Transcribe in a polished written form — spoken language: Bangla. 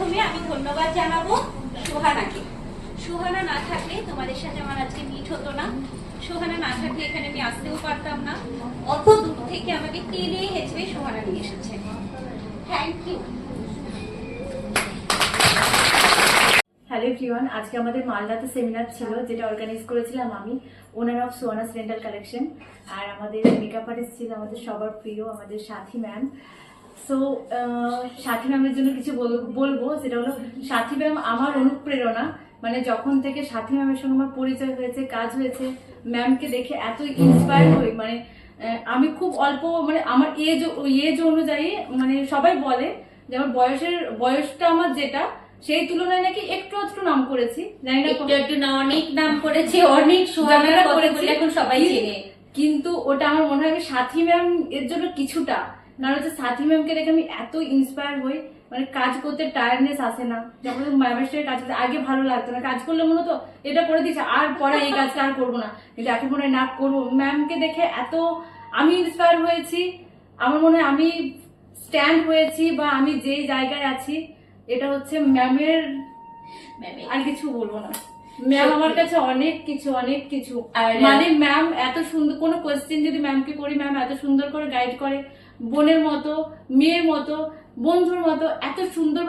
প্রথমে আমি ধন্যবাদ জানাবো সুহানাকে। সুহানা না থাকলে তোমাদের সাথে আমার আজকে মিট হতো না। সুহানা না থাকলে এখানে আমি আসতেও পারতাম না। অত দূর থেকে আমাকে টেনে হেঁচড়ে সুহানা নিয়ে এসেছে। Thank you. হ্যালো এভরিওয়ান, আজকে আমাদের মালদাতে সেমিনার ছিল যেটা অর্গানাইজ করেছিলাম আমি, ওনার অফ সোয়ানাস রেন্টাল কালেকশন। আর আমাদের মেকআপ আর্টিস্ট ছিল আমাদের সবার প্রিয় আমাদের সাথী ম্যাম। সো সাথী ম্যামের জন্য কিছু বলবো, সেটা হলো সাথী ম্যাম আমার অনুপ্রেরণা। মানে যখন থেকে সাথী ম্যামের সঙ্গে আমার পরিচয় হয়েছে, কাজ হয়েছে, ম্যামকে দেখে এত ইন্সপায়ার হই। মানে আমি খুব অল্প, মানে আমার এজ অনুযায়ী, মানে সবাই বলে যে আমার বয়সটা আমার যেটা, সেই তুলনায় নাকি একটু নাম করেছি, জানি না একটু না, অনেক নাম করেছি, অনেক সুহানা করেছি, এখন সবাই চেনে। কিন্তু ওটা আমার মনে হয় আমি সাথী ম্যাম এর জন্য কিছুটা, কারণ হচ্ছে সাথী ম্যামকে দেখে আমি এত ইন্সপায়ার হই। মানে কাজ করতে টায়ার্ডনেস আসে না। যখন ম্যামের সাথে কাজ করতে আগে ভালো লাগতো না, কাজ করলে মনে হতো এটা করে দিচ্ছে আর পরে এই কাজটা আর করবো না, কিন্তু এখন মনে হয় না করবো। ম্যামকে দেখে এত আমি ইন্সপায়ার হয়েছি। আমার মনে হয় আমি স্ট্যান্ড হয়েছি বা আমি যেই জায়গায় আছি এটা হচ্ছে ম্যামের, আর কিছু বলবো না। ম্যাম আমার কাছে অনেক কিছু। মানে ম্যাম এত সুন্দর, কোনো কোয়েশ্চেন যদি ম্যামকে করি, ম্যাম এত সুন্দর করে গাইড করে, বোনের মতো, মেয়ের মতো, বন্ধুর মতো এত সুন্দর